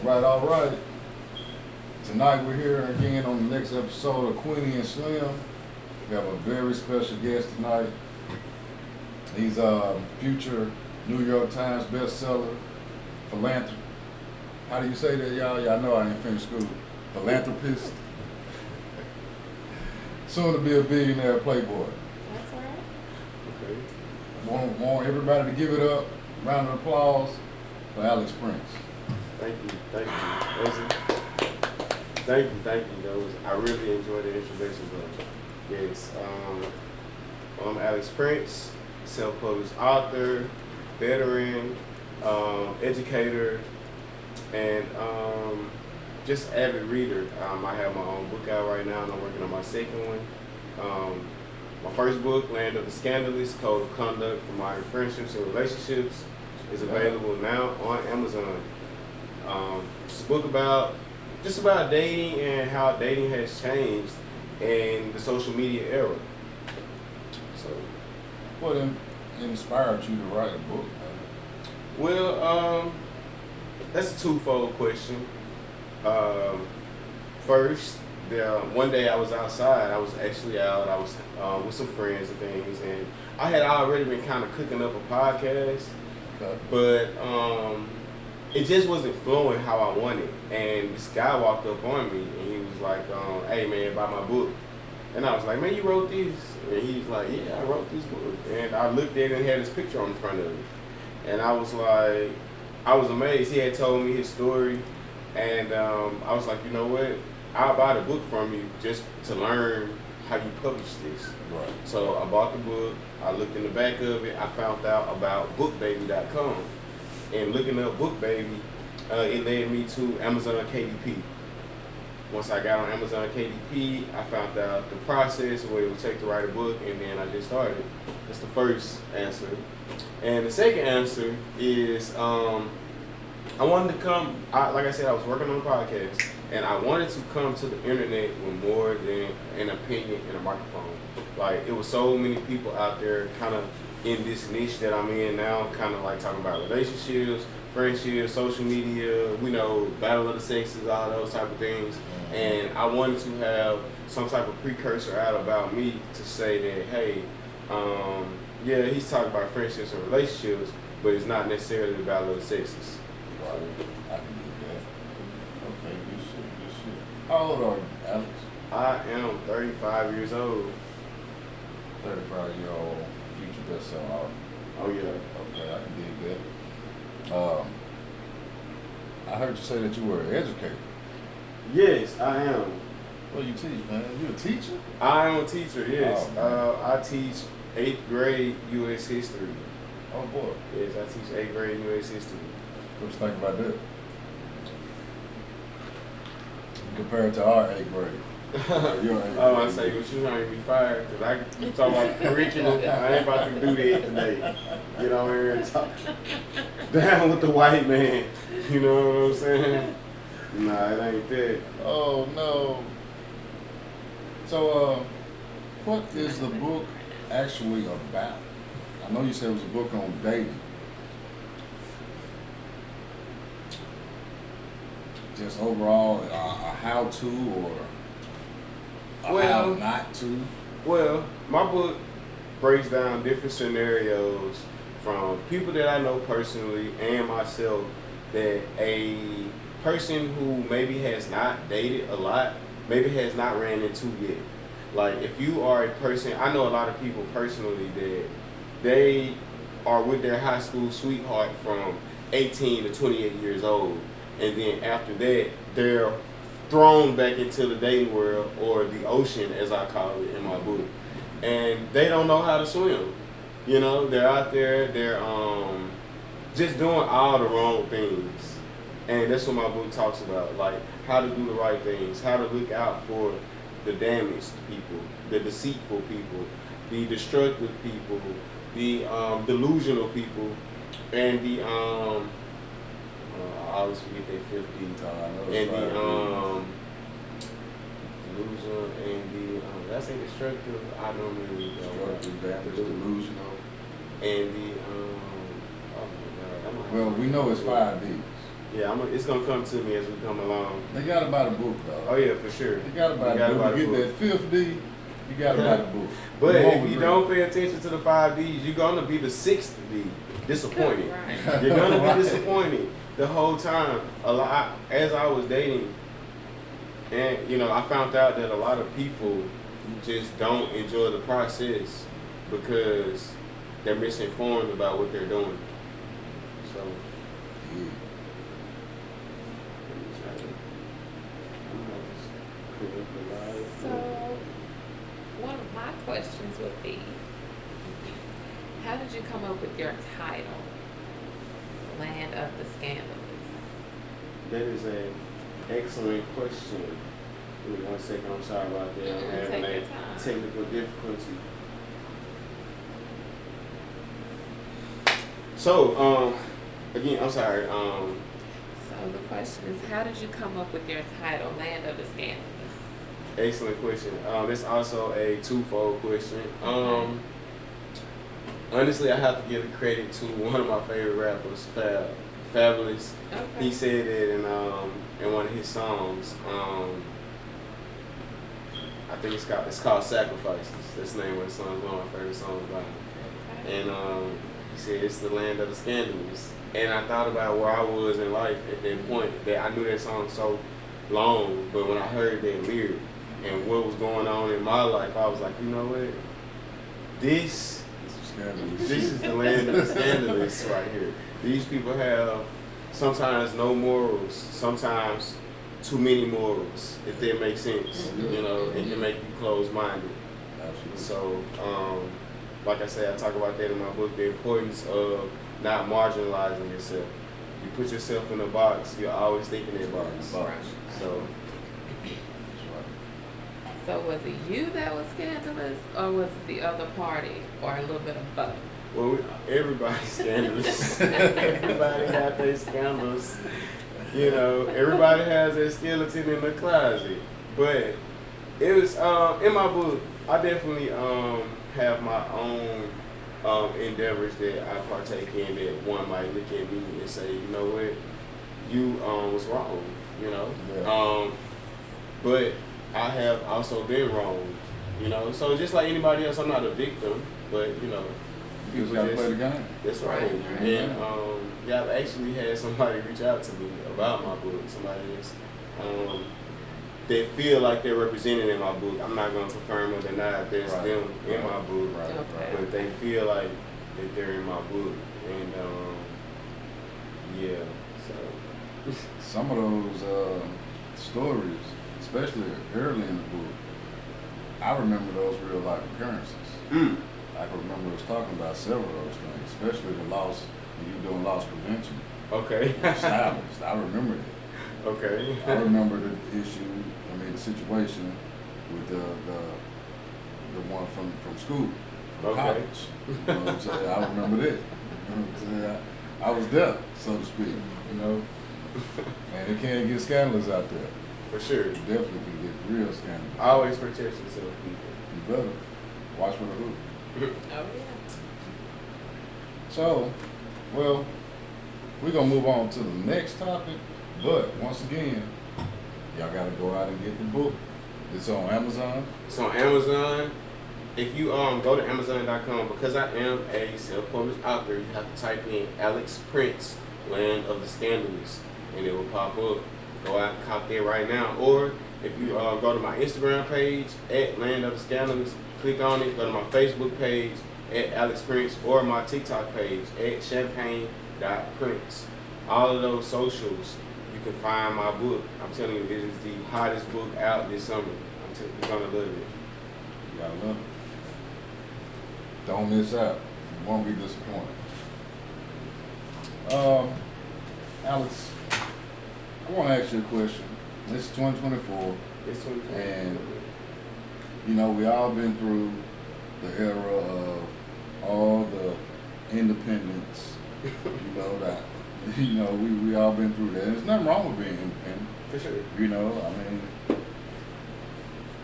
All right. Tonight we're here again on the next episode of Queenie and Slim. We have a very special guest tonight. He's a future New York Times bestseller, philanthropist. How do you say that, y'all? Y'all know I ain't finished school. Philanthropist. Soon to be a billionaire playboy. That's all right. Okay. Want everybody to give it up. Round of applause for Alex Prince. Thank you. Thank you. I really enjoyed the introduction, bro. Yes. I'm Alex Prince, self-published author, veteran, educator, and just avid reader. I have my own book out right now, and I'm working on my second one. My first book, Land of the Scandalous, Code of Conduct for Modern Friendships and Relationships, is available now on Amazon. It's a book about dating and how dating has changed in the social media era. So, What inspired you to write a book, man? well, that's a twofold question. First, one day I was outside. I was actually out. I was with some friends and things, and I had already been kind of cooking up a podcast, Okay. but it just wasn't flowing how I wanted. And this guy walked up on me, and he was like, "Hey man, buy my book." And I was like, "Man, you wrote this?" And he's like, "Yeah, I wrote this book." And I looked at it and had his picture on the front of it, and I was like, I was amazed. He had told me his story, and I was like, you know what? I'll buy the book from you just to learn how you publish this. Right. So I bought the book. I looked in the back of it. I found out about bookbaby.com. And looking up BookBaby, it led me to Amazon KDP. Once I got on Amazon KDP, I found out the process, what it would take to write a book, and then I just started. That's the first answer. And the second answer is I wanted to come, like I said, I was working on a podcast, and I wanted to come to the internet with more than an opinion and a microphone. Like, it was so many people out there kind of in this niche that I'm in now, kind of like talking about relationships, friendships, social media, battle of the sexes, all those type of things. And I wanted to have some type of precursor out about me to say that, hey, yeah, he's talking about friendships and relationships, but it's not necessarily the battle of the sexes. Right. I can do that. Okay, good shit. How old are you, Alex? I am 35 years old. 35-year-old future bestseller author. Oh, yeah. Okay, I can dig that. I heard you say that you were an educator. Yes, I am. What do you teach, man? You a teacher? I am a teacher, yes. Oh, I teach 8th grade U.S. history. Oh, boy. Yes, I teach 8th grade U.S. history. What you think about that? Compared to our 8th grade. Your 8th Oh, I grade. say, but you trying to be fired, because you talking about curriculum. I ain't about to do that today. Get on here and talk down with the white man. You know what I'm saying? Nah, it ain't that. Oh, no. So, what is the book actually about? I know you said it was a book on dating. Just overall, a how-to or a how not to? Well, my book breaks down different scenarios from people that I know personally and myself, that a person who maybe has not dated a lot, maybe has not ran into yet. Like, if you are a person, I know a lot of people personally that they are with their high school sweetheart from 18 to 28 years old. And then after that, they're thrown back into the dating world, or the ocean, as I call it in my book. And they don't know how to swim. They're out there, they're just doing all the wrong things. And that's what my book talks about, like how to do the right things, how to look out for the damaged people, the deceitful people, the destructive people, the delusional people, and the I always forget their 50. And the delusional and the did I say destructive? I normally Destructive, damage, delusional. and the oh my god. Well, we know it's 5 Ds. Yeah, it's gonna come to me as we come along. They gotta buy the book, though. Oh yeah, for sure. They gotta buy the book. You get that 5th D, you gotta buy the book. But if you don't pay attention to the 5 Ds, you're gonna be the 6th D, disappointed. Right. You're gonna be disappointed the whole time. As I was dating, and you know, I found out that a lot of people just don't enjoy the process because they're misinformed about what they're doing. So. Yeah. So, one of my questions would be, how did you come up with your title, Land of the Scandalous? That is an excellent question. Give me 1 second. I'm sorry about that. I'm having Take a your time. technical difficulty. So, again, I'm sorry. So the question is, how did you come up with your title, Land of the Scandalous? Excellent question. It's also a twofold question. Honestly, I have to give the credit to one of my favorite rappers, Fabulous. Okay. He said it in one of his songs. I think it's called Sacrifices. That's the name of the song. It's one of my favorite songs by him. Okay. And he said it's the land of the scandalous. And I thought about where I was in life at that point. That I knew that song so long, but when I heard that lyric and what was going on in my life, I was like, you know what? This is the land of the scandalous right here. These people have sometimes no morals, sometimes too many morals, if that makes sense. You know, it can make you closed-minded. Absolutely. So, like I said, I talk about that in my book, the importance of not marginalizing yourself. You put yourself in a box, you're always thinking that box. Right. So, So was it you that was scandalous, or was it the other party, or a little bit of both? well, everybody's scandalous. Everybody got their scandals. You know, everybody has their skeleton in the closet. But it was in my book. I definitely have my own endeavors that I partake in that one might look at me and say, you know what, you was wrong. You know, Yeah. but I have also been wronged. You know, so just like anybody else, I'm not a victim, but you know. You just gotta play the game. That's right. Right. And yeah, I've actually had somebody reach out to me about my book. Somebody that's that feel like they're represented in my book. I'm not gonna confirm or deny that's Right. them in my book, Right. Okay. but they feel like that they're in my book. And yeah, so Some of those stories, especially early in the book, I remember those real life occurrences. I can remember us talking about several of those things, especially the loss when you're doing loss prevention. okay. Established. I remember it. Okay. I remember the issue, the situation with the one from school, from Okay. college. You know what I'm saying? I remember that. You know what I'm saying? I was there, so to speak. You know? And it can get scandalous out there. For sure. It definitely can get real scandalous. Always protect yourself, people. You better watch for the hoop. Oh yeah. So, well, we're gonna move on to the next topic, but once again, y'all gotta go out and get the book. It's on Amazon. It's on Amazon. If you go to Amazon.com, because I am a self-published author, you have to type in Alex Prince, Land of the Scandalous, and it will pop up. Go out and cop that right now. Or if you go to my Instagram page at Land of the Scandalous, click on it. Go to my Facebook page at Alex Prince, or my TikTok page at champagne.prince. All of those socials, you can find my book. I'm telling you, it is the hottest book out this summer. You're gonna love it. You gotta love it. Don't miss out. You won't be disappointed. Alex, I want to ask you a question. This is 2024. This one, And you know, we all been through the era of all the independence. You know that. You know, we all been through that. There's nothing wrong with being independent. for sure. You know, I mean,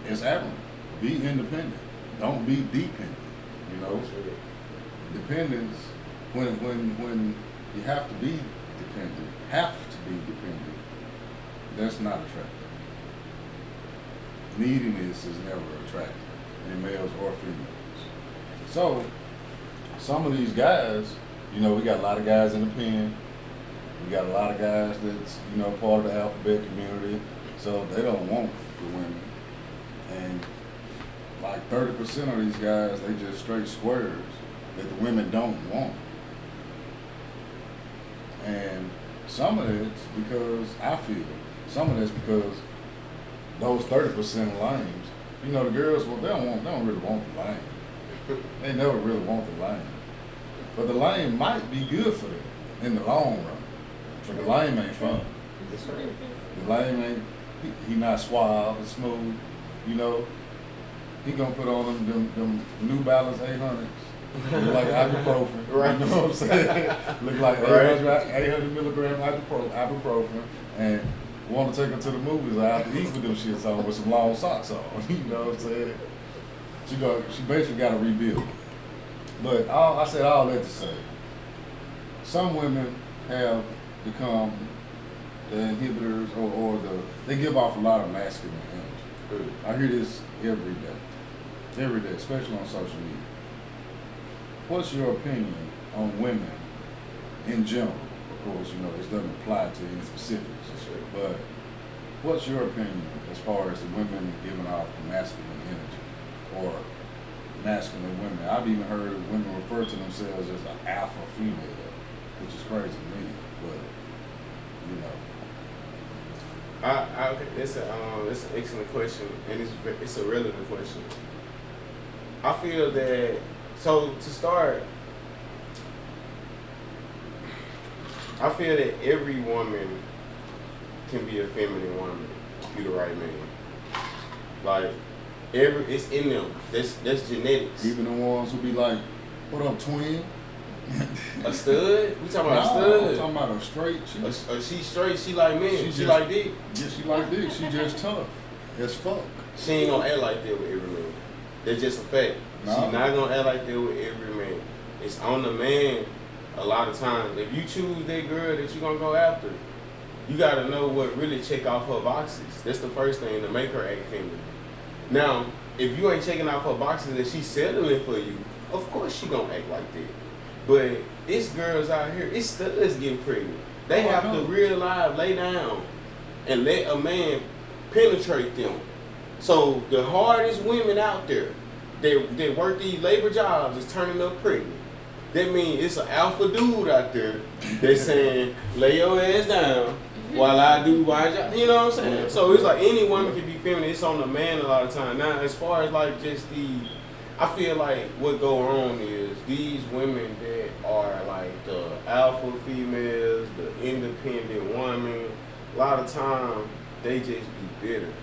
it's admirable. Be independent. Don't be dependent. You know, For sure. dependence when you have to be dependent, have to be dependent, that's not attractive. Neediness is never attractive in males or females. So, some of these guys, you know, we got a lot of guys in the pen. We got a lot of guys that's, you know, part of the alphabet community. So they don't want the women. And like 30% of these guys, they just straight squares that the women don't want. And some of it's because, I feel, some of it's because those 30% of lames, you know, the girls, well, they don't really want the lame. They never really want the lame. But the lame might be good for them in the long run. But the lame ain't fun. The lame ain't, he not suave and smooth, you know. He gonna put on them New Balance 800s. Look like ibuprofen. Right. You know what I'm saying? Look like 800 milligram ibuprofen, and want to take her to the movies or out to eat with them shits on with some long socks on. You know what I'm saying? She basically got to rebuild. But I said all that to say, some women have become the inhibitors or they give off a lot of masculine energy. I hear this every day, especially on social media. What's your opinion on women in general? Of course, you know, this doesn't apply to any specifics, but what's your opinion as far as the women giving off the masculine energy or masculine women? I've even heard women refer to themselves as an alpha female, which is crazy to me, but you know. Okay, it's an excellent question, and it's a relevant question. I feel that, so to start, I feel that every woman can be a feminine woman if you're the right man. Like, it's in them. That's genetics. Even the ones who be like, "What up, twin?" A stud? We talking about a stud? I'm talking about a straight chick. She straight, she like men. She like dick. Yeah, she like dick. She just tough as fuck. She ain't gonna act like that with every man. That's just a fact. Nah. She not gonna act like that with every man. It's on the man a lot of times. If you choose that girl that you gonna go after, you gotta know what really check off her boxes. That's the first thing to make her act feminine. Now, if you ain't checking off her boxes and she's settling for you, of course she gonna act like that. But it's girls out here, it's studs getting pregnant. They have to realize, lay down, and let a man penetrate them. So the hardest women out there that work these labor jobs is turning up pregnant. That means it's an alpha dude out there that's saying, lay your ass down while I do my job. You know what I'm saying? So it's like any woman can be feminine. It's on the man a lot of time. Now, as far as like just I feel like what go wrong is these women that are like the alpha females, the independent women, a lot of time they just be bitter.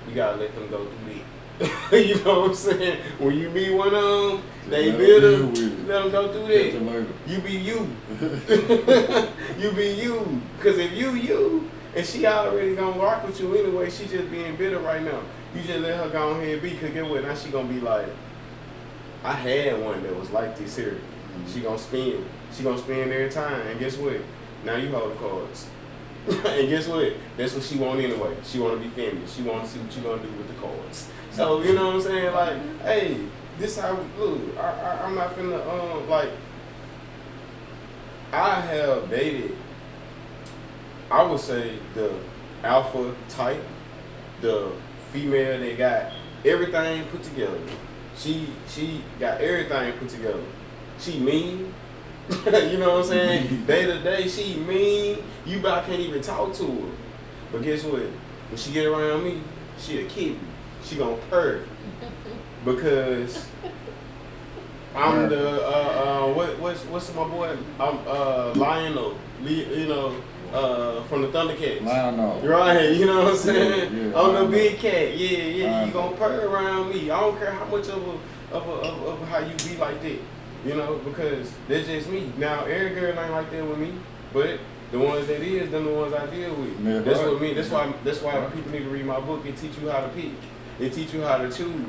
You gotta let them go through it. You know what I'm saying? When you meet one of them, they bitter, let them go through that. You be you. You be you. Because if you, and she already gonna rock with you anyway, she just being bitter right now. You just let her go ahead and be, because get what? Now she gonna be like, I had one that was like this here. She gonna spin. She gonna spin every time. And guess what? Now you hold the cards. And guess what? That's what she want anyway. She want to be feminine. She want to see what you gonna do with the cards. So you know what I'm saying? Like, hey, this how look. I'm not finna like. I have dated, I would say, the alpha type, the female that got everything put together. She got everything put together. She mean. You know what I'm saying? Day to day, she mean. You about can't even talk to her. But guess what? When she get around me, she'll keep me. She gonna purr. Because I'm the what's my boy? I'm Lionel. You know, from the Thundercats. Lionel. Right, you know what I'm saying? Yeah, I'm the Lionel. big cat. Yeah. You gonna purr around me. I don't care how much of how you be like that. You know, because that's just me. Now, every girl ain't like that with me, but the ones that is, them the ones I deal with. Yeah, that's right. what me. That's why people need to read my book. It teach you how to pick. It teach you how to choose.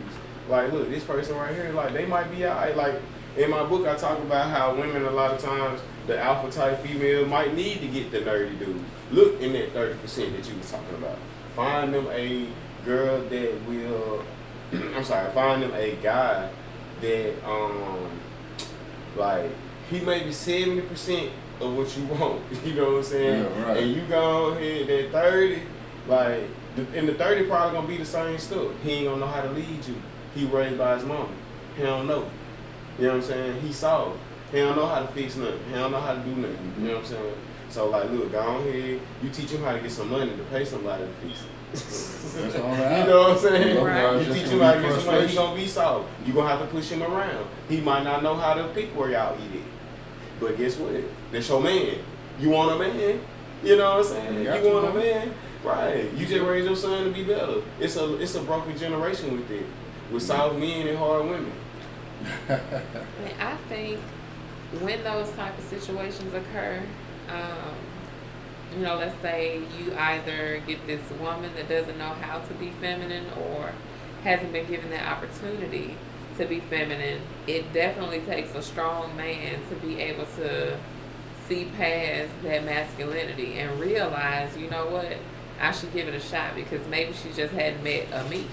Like, look, this person right here, like, they might be alright. Like, In my book, I talk about how women a lot of times, the alpha type female might need to get the nerdy dude. Look in that 30% that you was talking about. Find them a girl that will, find them a guy that, like, he may be 70% of what you want. You know what I'm saying? Yeah, right. And you go ahead at 30, like, and the 30 probably gonna be the same stuff. He ain't gonna know how to lead you. He raised by his mama. He don't know. You know what I'm saying? He soft. He don't know how to fix nothing. He don't know how to do nothing. You know what I'm saying? So like, look, go on here. You teach him how to get some money to pay somebody to fix it. That's all right. You know what I'm saying? Right. You teach him how to get some money. He gonna be soft. You gonna have to push him around. He might not know how to pick where y'all eat it. But guess what? That's your man. You want a man? You know what I'm saying? You want a man? Right. You just raise your son to be better. It's a broken generation with it. With soft men and hard women. And I think when those type of situations occur, let's say you either get this woman that doesn't know how to be feminine or hasn't been given that opportunity to be feminine, it definitely takes a strong man to be able to see past that masculinity and realize, you know what, I should give it a shot because maybe she just hadn't met a me.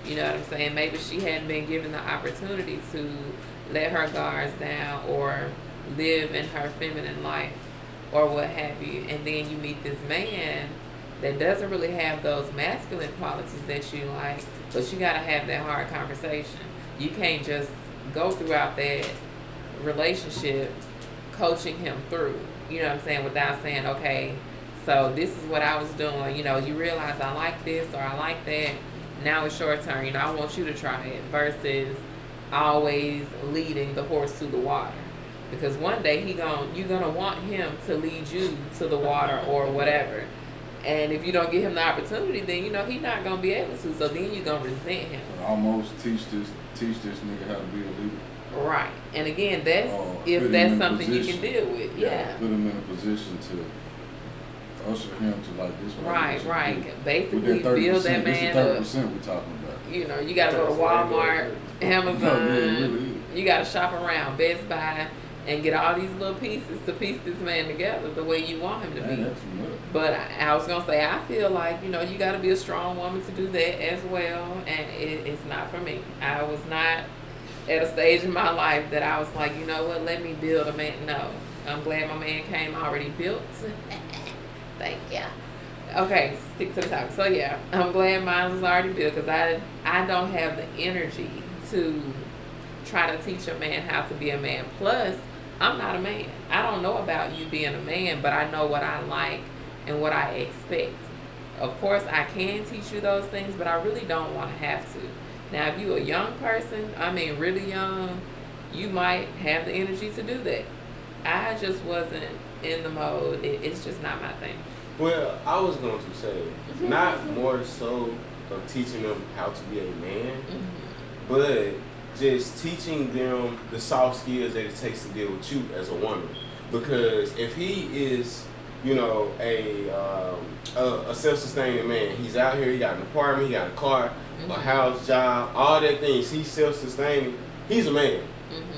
You know what I'm saying? Maybe she hadn't been given the opportunity to let her guards down or live in her feminine life or what have you. And then you meet this man that doesn't really have those masculine qualities that you like, but you got to have that hard conversation. You can't just go throughout that relationship coaching him through, you know what I'm saying, without saying, okay, so this is what I was doing. You know, you realize I like this or I like that. Now it's your turn. You know, I want you to try it versus always leading the horse to the water. Because one day you're gonna want him to lead you to the water or whatever. And if you don't give him the opportunity, then you know he's not gonna be able to. So then you're gonna resent him. Almost teach this nigga how to be a leader. Right. And again, that's if that's something you can deal with. Yeah. Put him in a position to usher him to like this. Right. Basically, build that man up. This is 30% we're talking about. You know, you gotta go to Walmart, Amazon. You gotta shop around Best Buy and get all these little pieces to piece this man together the way you want him to be. But I was gonna say, I feel like, you know, you gotta be a strong woman to do that as well, and it's not for me. I was not at a stage in my life that I was like, you know what, let me build a man. No, I'm glad my man came already built. Thank you. Okay, stick to the topic. So yeah, I'm glad mine was already built because I don't have the energy to try to teach a man how to be a man. Plus, I'm not a man. I don't know about you being a man, but I know what I like and what I expect. Of course, I can teach you those things, but I really don't want to have to. Now, if you're a young person, I mean really young, you might have the energy to do that. I just wasn't in the mode. It's just not my thing. Well, I was going to say, not more so of teaching them how to be a man, but just teaching them the soft skills that it takes to deal with you as a woman. Because if he is, you know, a self-sustaining man, he's out here, he got an apartment, he got a car, a house, job, all that things, he's self-sustaining, he's a man.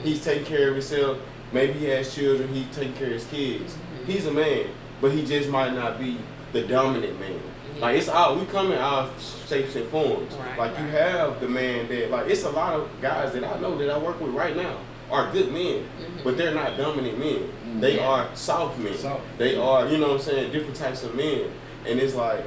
He's taking care of himself. Maybe he has children, he's taking care of his kids. He's a man, but he just might not be the dominant man. Like, it's all, we come in all shapes and forms. You have the man that, like, it's a lot of guys that I know that I work with right now are good men, but they're not dominant men. They are soft men. They are, you know what I'm saying, different types of men. And it's like,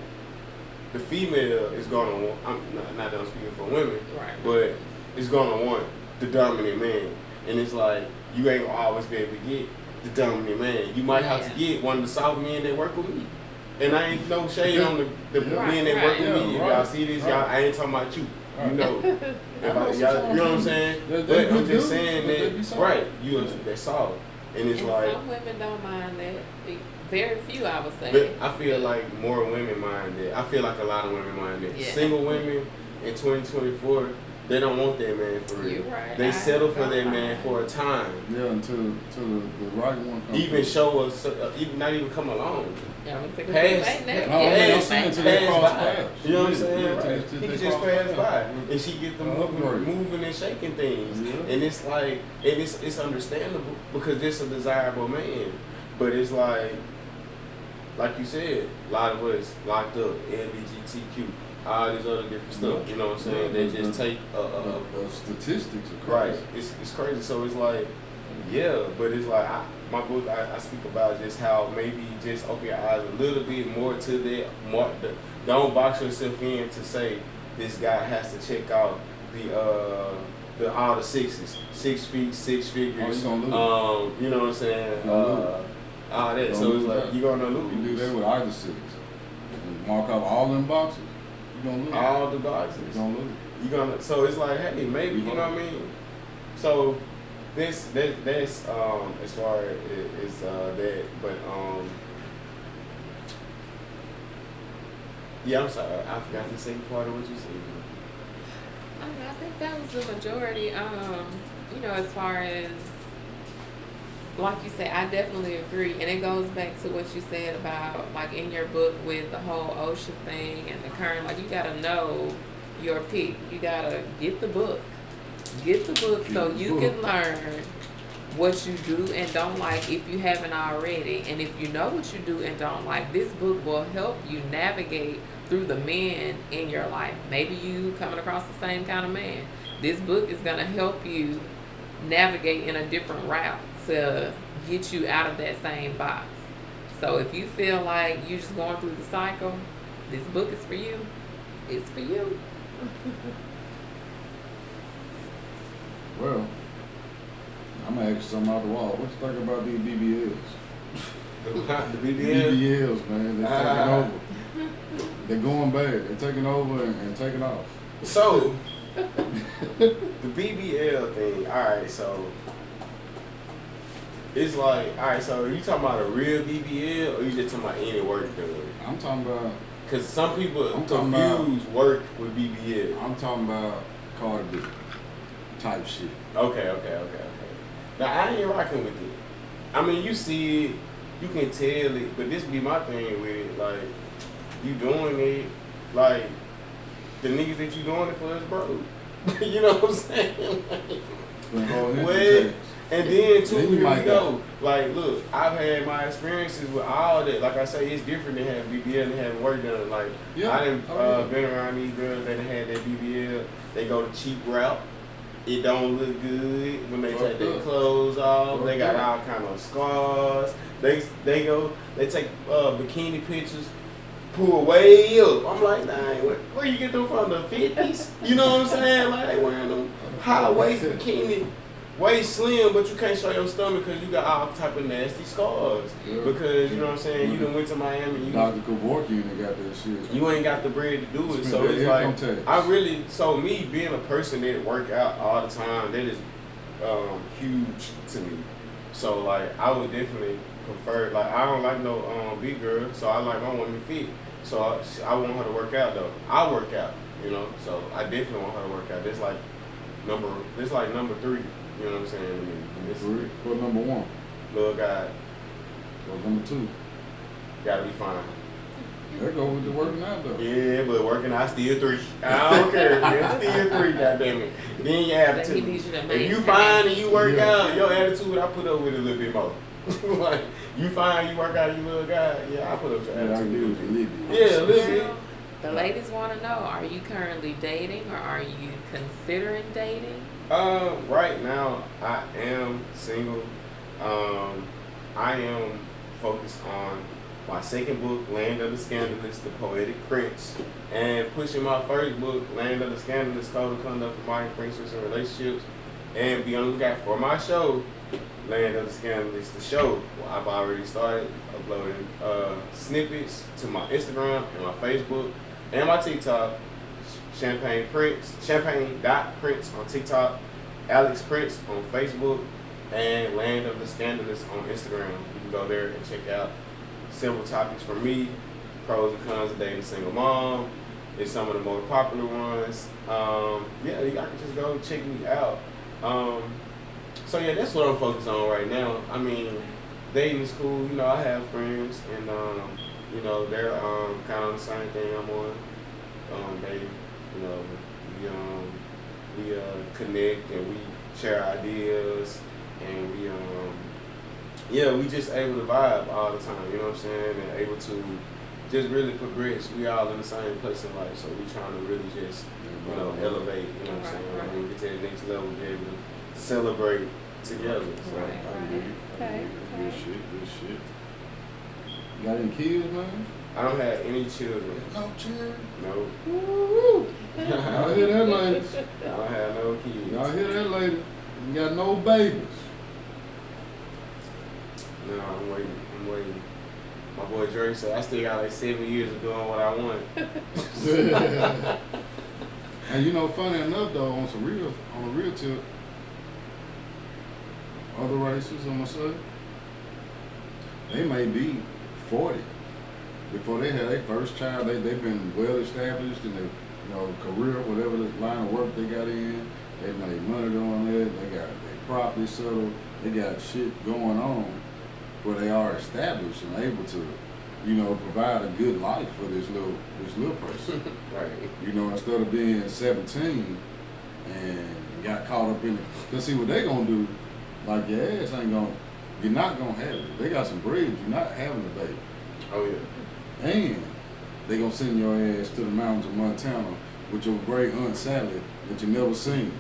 the female is going to want, I'm not done speaking for women, but it's going to want the dominant man. And it's like, you ain't gonna always be able to get the dominant man. You might have to get one of the soft men that work with me. And I ain't no shade on the men that work with me. If y'all see this, y'all, I ain't talking about you. You know. You know what I'm saying? But I'm just saying that, they're soft. And it's like, some women don't mind that. Very few, I would say. But I feel like more women mind that. I feel like a lot of women mind that. Single women in 2024, They don't want that man for real. You right. They settle for that Right. man for a time. Yeah, until the right one comes. Even show us, even not even come along. Yeah, I'm thinking Pass- ain't never No, get I'm it. saying to they Pass cross by. paths. You know what I'm Yeah, saying? yeah, Right. till He they can just cross pass by, paths. and she get them Right. moving and shaking things, Yeah. and it's like, and it's understandable because this a desirable man, but it's like you said, a lot of us locked up, LGBTQ, all this other different stuff. You know what I'm saying? They just take the statistics are right. crazy. It's crazy. So it's like, yeah, but it's like my book. I speak about just how maybe just open your eyes a little bit more to that. Don't box yourself in to say this guy has to check out the all the sixes, 6 feet, 6 figures. Oh, you gonna lose. You know what I'm saying? All that. Don't So it's lose like that. you're gonna lose. You do that with either six. You mark up all them boxes, you gonna lose. All the boxes. You gonna lose. You gonna so it's like, hey, maybe, you know what I mean? So that's as far as that, but yeah, I'm sorry, I forgot the second part of what you said. I think that was the majority. You know, as far as like you said, I definitely agree, and it goes back to what you said about like in your book with the whole ocean thing and the current. Like you gotta know your peak. You gotta get the book so you can learn what you do and don't like if you haven't already. And if you know what you do and don't like, this book will help you navigate through the men in your life. Maybe you coming across the same kind of man. This book is gonna help you navigate in a different route to get you out of that same box. So if you feel like you're just going through the cycle, this book is for you. It's for you. Well, I'm gonna ask you something out the wall. What you think about these BBLs? The BBL. BBLs, man, they're taking over. They're going bad. They're taking over and taking off. So the BBL thing. All right, so it's like, all right, so are you talking about a real BBL or you just talking about any work done? I'm talking about. Because some people I'm talking about- confuse work with BBL. I'm talking about Cardi B type shit. Okay. Now, I ain't rocking with it. I mean, you see it, you can tell it, but this be my thing with it. Like, you doing it, like, the niggas that you doing it for is broke. You know what I'm saying? Well, and then, too, Then you here we might go. Like, look, I've had my experiences with all that. Like I say, it's different than having BBL and having work done. Like, Yeah. I done Oh, yeah. been around these girls that had that BBL. They go the cheap route. It don't look good when they take their clothes off. They got all kind of scars. They take bikini pictures, pull way up. I'm like, dang, where you get them from? The 50s? You know what I'm saying? Like they wearing them high waist bikini, waist slim, but you can't show your stomach because you got all type of nasty scars. Yeah. Because you know what I'm saying? You done went to Miami. Dr. Kevorkian ain't got that shit. You ain't got the bread to do it, Spend so that it's income like tax. me being a person that work out all the time, that is huge to me. So like I would definitely prefer, like I don't like no big girl, so I like my woman fit. So I want her to work out though. I work out, you know. So I definitely want her to work out. That's like number 3. You know what I'm saying? I mean, this Three. What number 1? little guy What number 2? gotta be fine. There go with the working out though. Yeah, but working out still 3. I don't care. It's still 3, goddamn it. Then your He attitude. needs you to If you maintain. fine and you work Yeah. out, your attitude I put up with a little bit more. Like you fine, you work out, you little guy. Yeah, I put up your Yeah, I attitude. do with the lid. Yeah, a little bit. Well, the ladies want to know, are you currently dating or are you considering dating? Right now I am single. I am focused on my second book, Land of the Scandalous, The Poetic Prince, and pushing my first book, Land of the Scandalous, Code of Conduct for Modern Friendships and Relationships, and be on the lookout for my show, Land of the Scandalous, the show. Well, I've already started uploading snippets to my Instagram and my Facebook and my TikTok. Champagne.Prince on TikTok, Alex Prince on Facebook, and Land of the Scandalous on Instagram. You can go there and check out several topics from me, pros and cons of dating a single mom, is some of the more popular ones. Yeah, y'all can just go check me out. So yeah, that's what I'm focused on right now. I mean, dating is cool. You know, I have friends, and you know, they're kind of on the same thing I'm on. They, you know, we connect and we share ideas, and yeah, we just able to vibe all the time. You know what I'm saying? And able to just really progress. We all in the same place in life, so we trying to really just, you know, elevate. You know what I'm saying? Right. When we get to the next level, be able to celebrate together. So, Right. Okay. Good shit. You got any kids, man? I don't have any children. No children. No. Woo! Y'all hear that, ladies? I don't have no kids. Y'all hear that, lady? You got no babies. No, I'm waiting. My boy Drake said I still got like 7 years of doing what I want. And you know, funny enough though, on a real tip, other races, I'm gonna say, they may be 40 before they had their first child. They've been well established in their career, whatever the line of work they got in. They made money doing that. They got their property settled. They got shit going on where they are established and able to, provide a good life for this little person. Right. Instead of being 17 and got caught up in it. Cause see what they gonna do, like your ass you're not gonna have it. They got some bread, you're not having a baby. Oh yeah. And they gonna send your ass to the mountains of Montana with your great Aunt Sally that you never seen.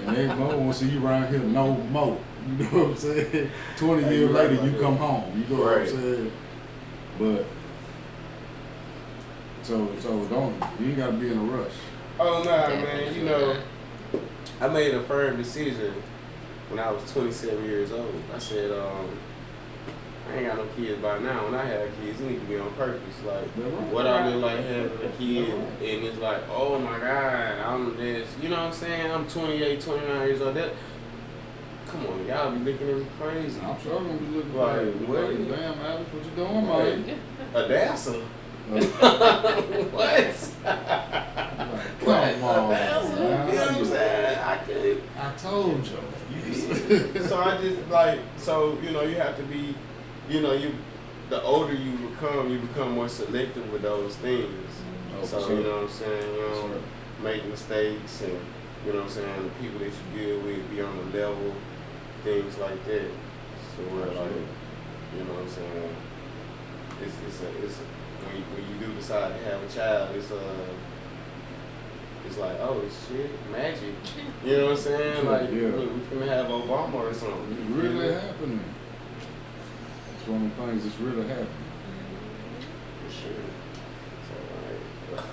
And they won't see you around here no more. You know what I'm saying? 20 years later, you come home. You know what I'm saying? But so you ain't gotta be in a rush. Oh nah, man. I made a firm decision when I was 27 years old. I said, I ain't got no kids by now. When I have kids, it need to be on purpose. Like, what I look like having a kid, and it's like, oh my God, I'm this. You know what I'm saying? I'm 28, 29 years old. Come on, y'all be looking at me crazy. I'm sure I'm gonna be looking Like, like, what? Damn, Alex, what you doing, man? A dancer? What? Come on, man. You know what I'm saying? I told you. So I just you have to be, the older you become more selective with those things. Oh, So, sure. you know what I'm saying? You don't make mistakes, and, you know what I'm saying, the people that you deal with be on the level, things like that. So we're like, you know what I'm saying? It's when you do decide to have a child, it's like, oh shit, magic. You know what I'm saying? Like, we finna have Obama or something. It's really happening. It's one of the things that's really happening. For sure. So, like,